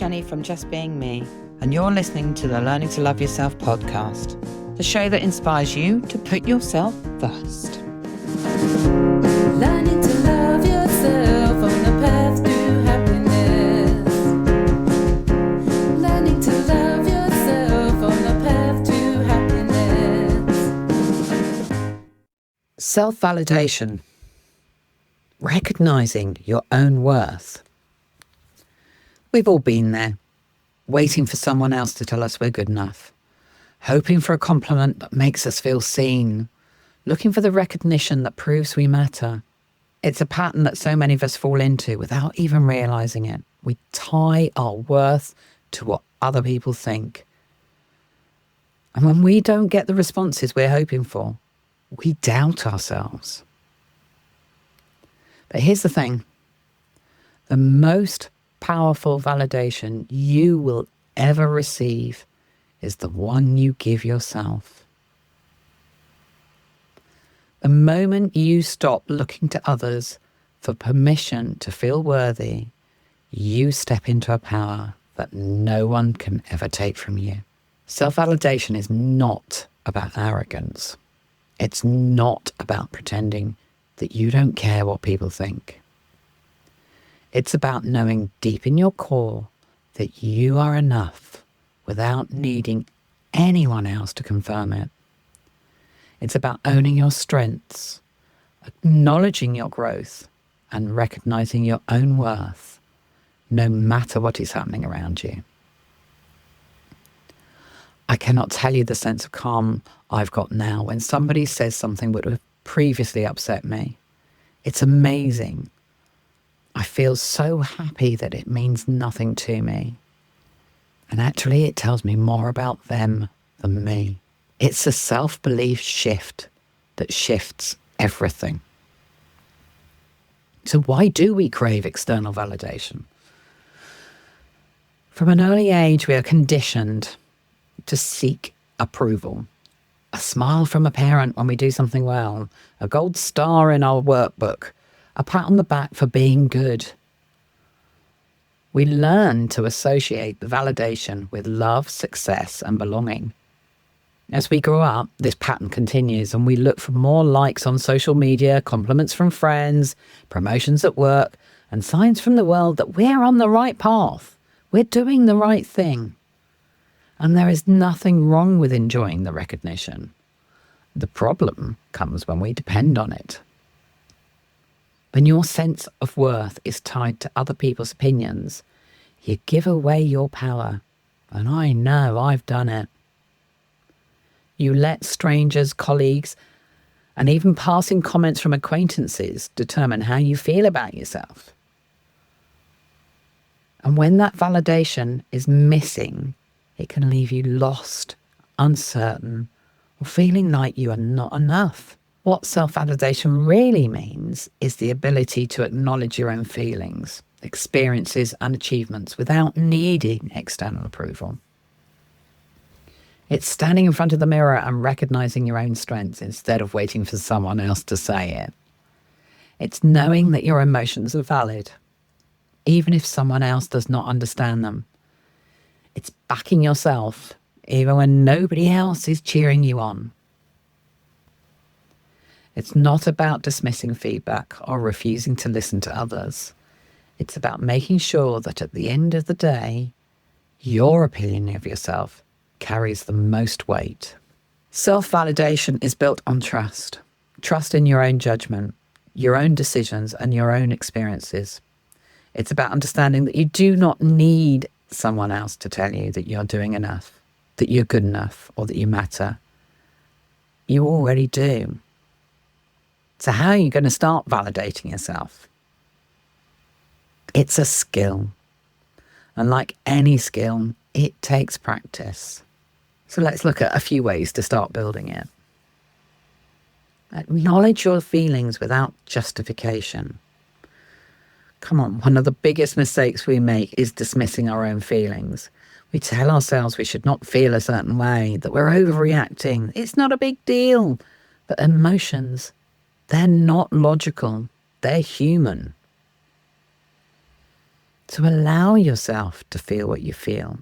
Jenny from Just Being Me, and you're listening to the Learning to Love Yourself podcast, the show that inspires you to put yourself first. Learning to love yourself on the path to happiness. Learning to love yourself on the path to happiness. Self-validation. Recognizing your own worth. We've all been there, waiting for someone else to tell us we're good enough, hoping for a compliment that makes us feel seen, looking for the recognition that proves we matter. It's a pattern that so many of us fall into without even realizing it. We tie our worth to what other people think. And when we don't get the responses we're hoping for, we doubt ourselves. But here's the thing. The most powerful validation you will ever receive is the one you give yourself. The moment you stop looking to others for permission to feel worthy, you step into a power that no one can ever take from you. Self-validation is not about arrogance. It's not about pretending that you don't care what people think. It's about knowing deep in your core that you are enough without needing anyone else to confirm it. It's about owning your strengths, acknowledging your growth, and recognizing your own worth, no matter what is happening around you. I cannot tell you the sense of calm I've got now when somebody says something that would have previously upset me. It's amazing. I feel so happy that it means nothing to me. And actually, it tells me more about them than me. It's a self-belief shift that shifts everything. So why do we crave external validation? From an early age, we are conditioned to seek approval. A smile from a parent when we do something well, a gold star in our workbook, a pat on the back for being good. We learn to associate the validation with love, success, and belonging. As we grow up, this pattern continues and we look for more likes on social media, compliments from friends, promotions at work, and signs from the world that we're on the right path. We're doing the right thing. And there is nothing wrong with enjoying the recognition. The problem comes when we depend on it. When your sense of worth is tied to other people's opinions, you give away your power. And I know I've done it. You let strangers, colleagues, and even passing comments from acquaintances determine how you feel about yourself. And when that validation is missing, it can leave you lost, uncertain, or feeling like you are not enough. What self-validation really means is the ability to acknowledge your own feelings, experiences, and achievements without needing external approval. It's standing in front of the mirror and recognizing your own strengths instead of waiting for someone else to say it. It's knowing that your emotions are valid, even if someone else does not understand them. It's backing yourself, even when nobody else is cheering you on. It's not about dismissing feedback or refusing to listen to others. It's about making sure that at the end of the day, your opinion of yourself carries the most weight. Self-validation is built on trust. Trust in your own judgment, your own decisions, and your own experiences. It's about understanding that you do not need someone else to tell you that you're doing enough, that you're good enough, or that you matter. You already do. So how are you going to start validating yourself? It's a skill. And like any skill, it takes practice. So let's look at a few ways to start building it. Acknowledge your feelings without justification. Come on, one of the biggest mistakes we make is dismissing our own feelings. We tell ourselves we should not feel a certain way, that we're overreacting. It's not a big deal. But emotions, they're not logical. They're human. So allow yourself to feel what you feel.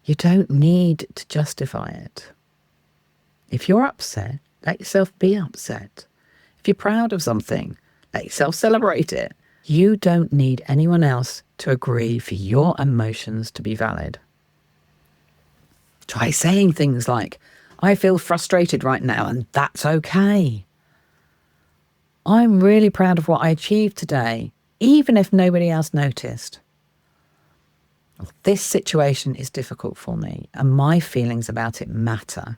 You don't need to justify it. If you're upset, let yourself be upset. If you're proud of something, let yourself celebrate it. You don't need anyone else to agree for your emotions to be valid. Try saying things like, I feel frustrated right now, and that's okay. I'm really proud of what I achieved today, even if nobody else noticed. This situation is difficult for me, and my feelings about it matter.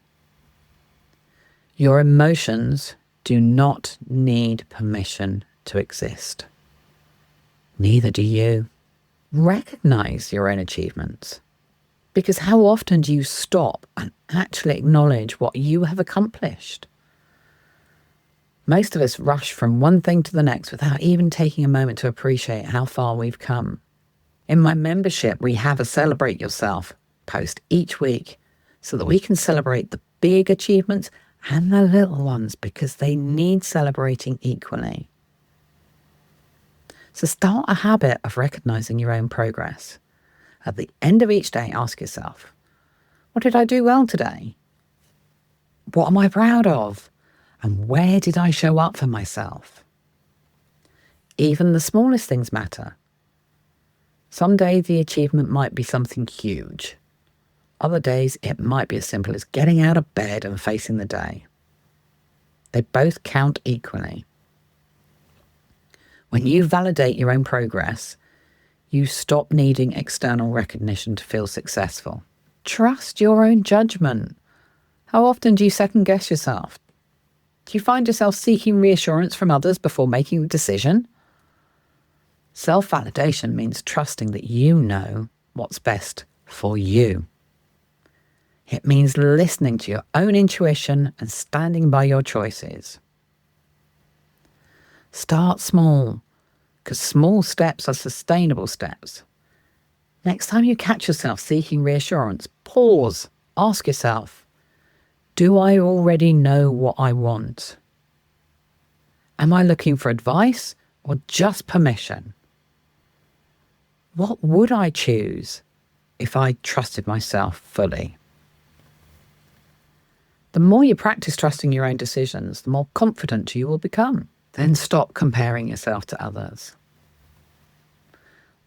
Your emotions do not need permission to exist. Neither do you. Recognize your own achievements. Because how often do you stop and actually acknowledge what you have accomplished? Most of us rush from one thing to the next without even taking a moment to appreciate how far we've come. In my membership, we have a Celebrate Yourself post each week so that we can celebrate the big achievements and the little ones because they need celebrating equally. So start a habit of recognizing your own progress. At the end of each day, ask yourself, what did I do well today? What am I proud of? And where did I show up for myself? Even the smallest things matter. Some days the achievement might be something huge. Other days it might be as simple as getting out of bed and facing the day. They both count equally. When you validate your own progress, you stop needing external recognition to feel successful. Trust your own judgment. How often do you second guess yourself? Do you find yourself seeking reassurance from others before making a decision? Self-validation means trusting that you know what's best for you. It means listening to your own intuition and standing by your choices. Start small, because small steps are sustainable steps. Next time you catch yourself seeking reassurance, pause, ask yourself, do I already know what I want? Am I looking for advice or just permission? What would I choose if I trusted myself fully? The more you practice trusting your own decisions, the more confident you will become. Then stop comparing yourself to others.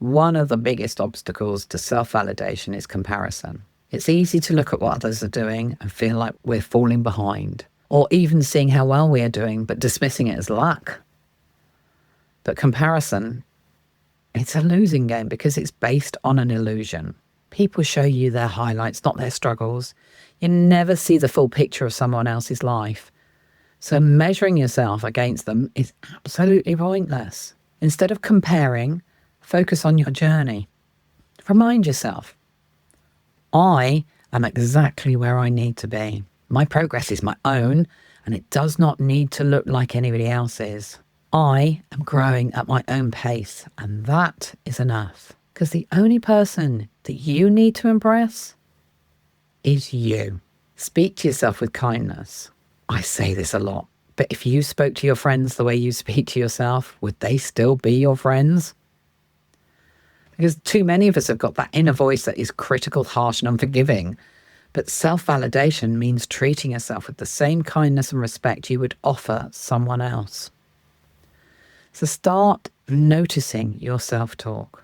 One of the biggest obstacles to self-validation is comparison. It's easy to look at what others are doing and feel like we're falling behind, or even seeing how well we are doing but dismissing it as luck. But comparison, it's a losing game because it's based on an illusion. People show you their highlights, not their struggles. You never see the full picture of someone else's life. So measuring yourself against them is absolutely pointless. Instead of comparing, focus on your journey. Remind yourself, I am exactly where I need to be. My progress is my own, and it does not need to look like anybody else's. I am growing at my own pace, and that is enough. Because the only person that you need to impress is you. Speak to yourself with kindness. I say this a lot, but if you spoke to your friends the way you speak to yourself, would they still be your friends? Because too many of us have got that inner voice that is critical, harsh, and unforgiving. But self-validation means treating yourself with the same kindness and respect you would offer someone else. So start noticing your self-talk.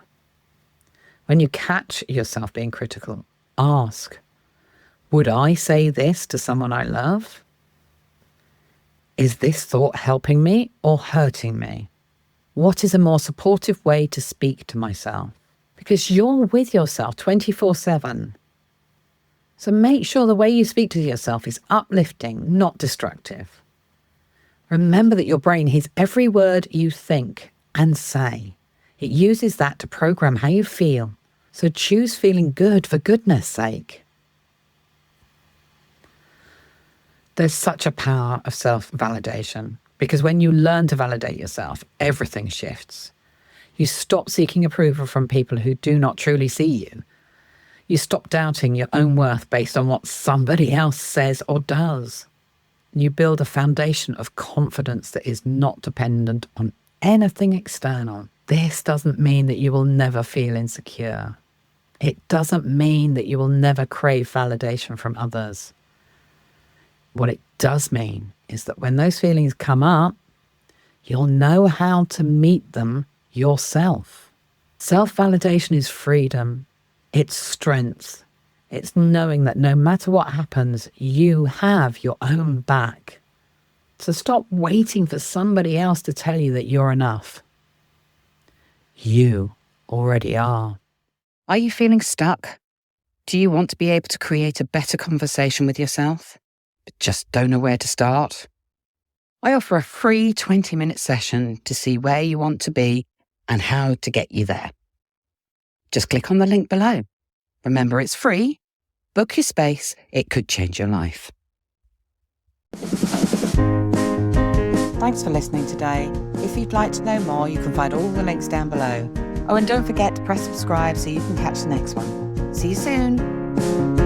When you catch yourself being critical, ask, would I say this to someone I love? Is this thought helping me or hurting me? What is a more supportive way to speak to myself? Because you're with yourself 24/7. So make sure the way you speak to yourself is uplifting, not destructive. Remember that your brain hears every word you think and say. It uses that to program how you feel. So choose feeling good for goodness sake. There's such a power of self-validation because when you learn to validate yourself, everything shifts. You stop seeking approval from people who do not truly see you. You stop doubting your own worth based on what somebody else says or does. You build a foundation of confidence that is not dependent on anything external. This doesn't mean that you will never feel insecure. It doesn't mean that you will never crave validation from others. What it does mean is that when those feelings come up, you'll know how to meet them yourself. Self-validation is freedom. It's strength. It's knowing that no matter what happens, you have your own back. So stop waiting for somebody else to tell you that you're enough. You already are. Are you feeling stuck? Do you want to be able to create a better conversation with yourself, but just don't know where to start? I offer a free 20-minute session to see where you want to be and how to get you there. Just click on the link below. Remember, it's free. Book your space. It could change your life. Thanks for listening today. If you'd like to know more, you can find all the links down below. Oh, and don't forget to press subscribe so you can catch the next one. See you soon.